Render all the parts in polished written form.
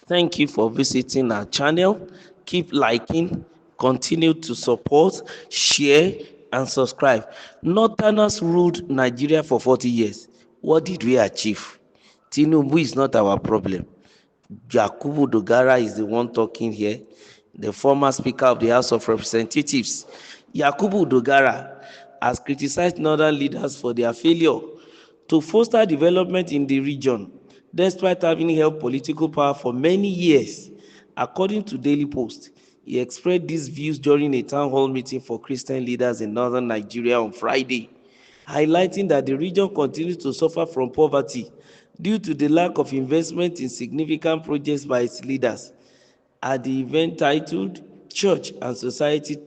Thank you for visiting our channel. Keep liking, continue to support, share, and subscribe. Northerners ruled Nigeria for 40 years. What did we achieve? Tinubu is not our problem. Dogara is the one talking here, the former Speaker of the House of Representatives. Dogara has criticized northern leaders for their failure to foster development in the region, despite having held political power for many years. According to Daily Post, he expressed these views during a town hall meeting for Christian leaders in northern Nigeria on Friday, highlighting that the region continues to suffer from poverty due to the lack of investment in significant projects by its leaders. At the event titled Church and Society,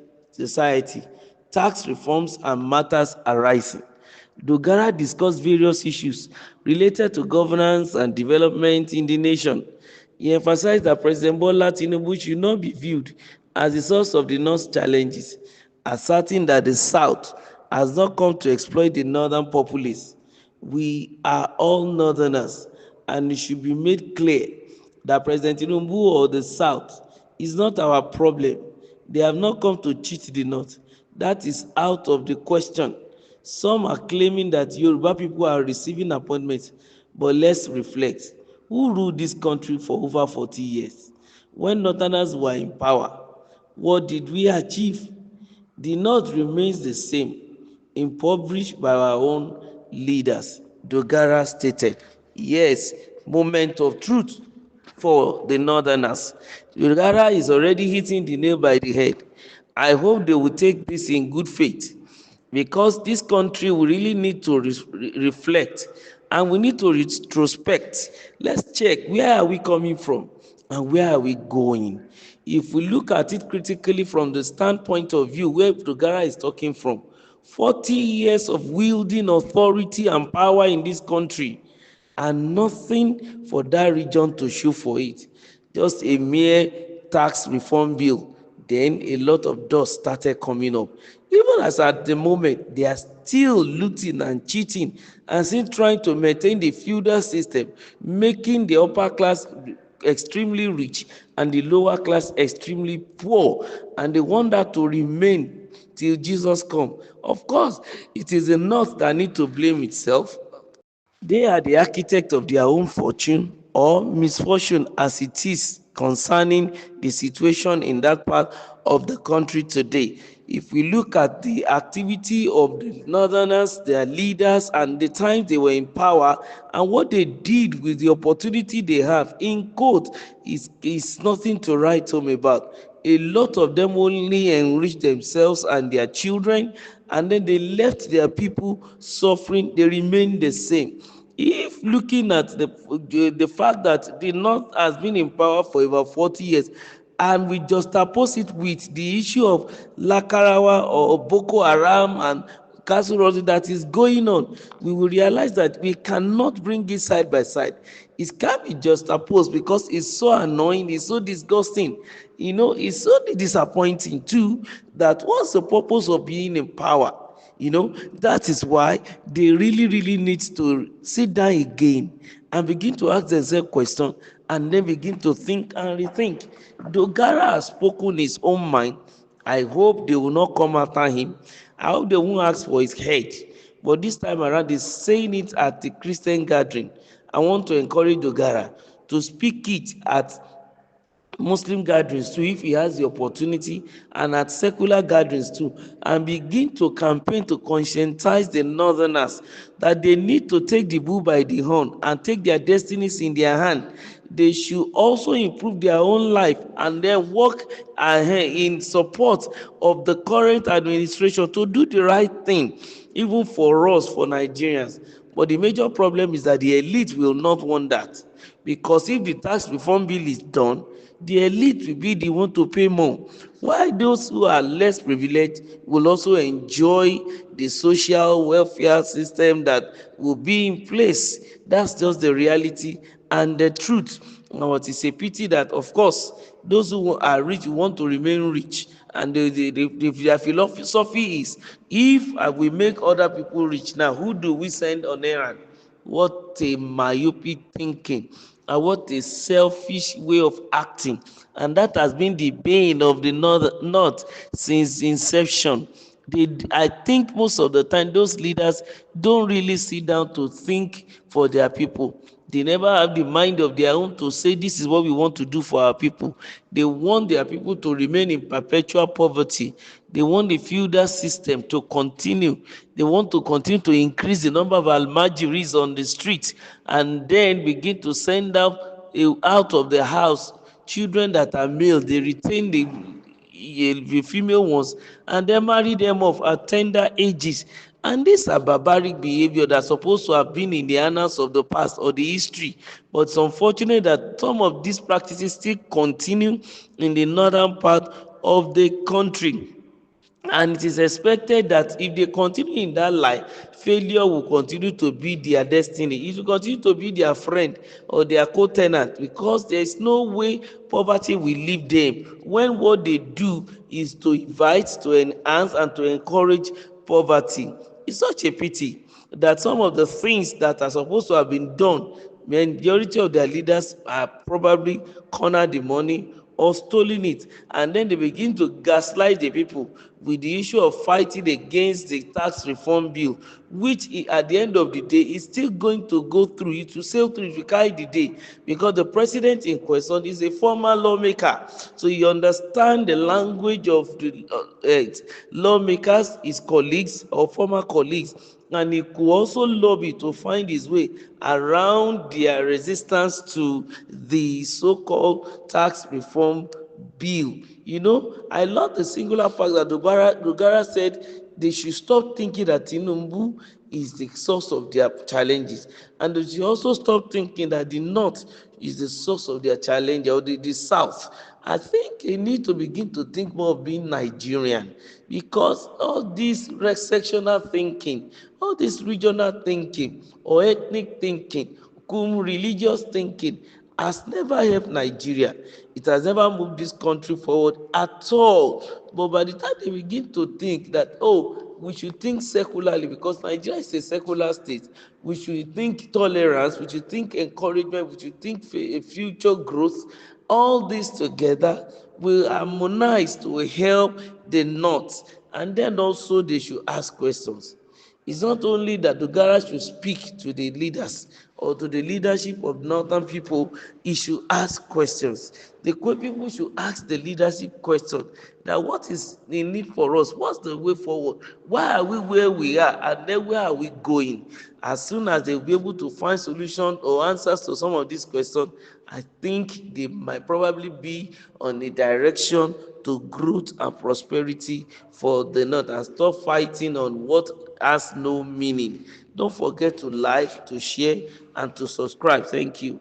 Tax Reforms and Matters Arising, Dogara discussed various issues related to governance and development in the nation. He emphasized that President Bola Tinubu should not be viewed as the source of the North's challenges, asserting that the South has not come to exploit the northern populace. We are all northerners, and it should be made clear that President Tinubu or the South is not our problem. They have not come to cheat the North. That is out of the question. Some are claiming that Yoruba people are receiving appointments, but let's reflect. Who ruled this country for over 40 years? When Northerners were in power, what did we achieve? The North remains the same, impoverished by our own leaders, Dogara stated. Yes, moment of truth for the Northerners. Dogara is already hitting the nail by the head. I hope they will take this in good faith, because this country will really need to reflect, and we need to retrospect. Let's check, where are we coming from and where are we going? If we look at it critically from the standpoint of view where Dogara is talking from, 40 years of wielding authority and power in this country, and nothing for that region to show for it. Just a mere tax reform bill. Then a lot of dust started coming up. Even as at the moment, they are still looting and cheating and still trying to maintain the feudal system, making the upper class extremely rich and the lower class extremely poor, and they want that to remain till Jesus come. Of course, it is the North that need to blame itself. They are the architect of their own fortune or misfortune, as it is concerning the situation in that part of the country today. If we look at the activity of the Northerners, their leaders, and the time they were in power, and what they did with the opportunity they have, in quote, is nothing to write home about. A lot of them only enriched themselves and their children, and then they left their people suffering. They remain the same. If looking at the fact that the North has been in power for over 40 years, and we just oppose it with the issue of Lakarawa or Boko Haram and Kasuroti that is going on, we will realize that we cannot bring it side by side. It can't be just opposed, because it's so annoying, it's so disgusting. It's so disappointing too, that what's the purpose of being in power? That is why they really need to sit down again and begin to ask themselves questions, and then begin to think and rethink. Dogara has spoken his own mind. I hope they will not come after him. I hope they won't ask for his head. But this time around, he's saying it at the Christian gathering. I want to encourage Dogara to speak it at Muslim gatherings too, if he has the opportunity, and at secular gatherings too, and begin to campaign to conscientize the Northerners that they need to take the bull by the horn and take their destinies in their hand. They should also improve their own life and then work ahead in support of the current administration to do the right thing, even for us, for Nigerians. But the major problem is that the elite will not want that, because if the tax reform bill is done, the elite will be the one to pay more, while those who are less privileged will also enjoy the social welfare system that will be in place. That's just the reality and the truth. Now, it is a pity that, of course, those who are rich want to remain rich, and their philosophy is, if we make other people rich, now who do we send on errand? What a myopic thinking. and what a selfish way of acting. And that has been the bane of the north since inception. I think most of the time those leaders don't really sit down to think for their people. They never have the mind of their own to say this is what we want to do for our people. They want their people to remain in perpetual poverty. They want the feudal system to continue. They want to continue to increase the number of almajiris on the street, and then begin to send out of the house children that are male. They retain the female ones and then marry them off at tender ages. And these are barbaric behavior that's supposed to have been in the annals of the past or the history. But it's unfortunate that some of these practices still continue in the northern part of the country. And it is expected that if they continue in that line, failure will continue to be their destiny. It will continue to be their friend or their co-tenant, because there is no way poverty will leave them when what they do is to invite, to enhance, and to encourage poverty. It's such a pity that some of the things that are supposed to have been done, majority of their leaders are probably cornered the money or stolen it, and then they begin to gaslight the people with the issue of fighting against the tax reform bill, which at the end of the day is still going to go through. It will sail through if you carry the day, because the president in question is a former lawmaker, so you understand the language of the lawmakers, his colleagues or former colleagues, and he could also lobby to find his way around their resistance to the so-called tax reform bill. I love the singular fact that Dogara said they should stop thinking that Tinubu is the source of their challenges, and they should also stop thinking that the north is the source of their challenge, or the south. I think they need to begin to think more of being Nigerian, because all this sectional thinking, all this regional thinking or ethnic thinking, religious thinking has never helped Nigeria. It has never moved this country forward at all. But by the time they begin to think that, oh, we should think secularly because Nigeria is a secular state, we should think tolerance, we should think encouragement, we should think future growth, all this together will harmonize to help the north. And then also they should ask questions. It's not only that the Dogara should speak to the leaders or to the leadership of northern people, he should ask questions. The people should ask the leadership question that what is the need for us? What's the way forward? Why are we where we are? And then where are we going? As soon as they'll be able to find solutions or answers to some of these questions, I think they might probably be on a direction to growth and prosperity for the north, and stop fighting on what has no meaning. Don't forget to like, to share, and to subscribe. Thank you.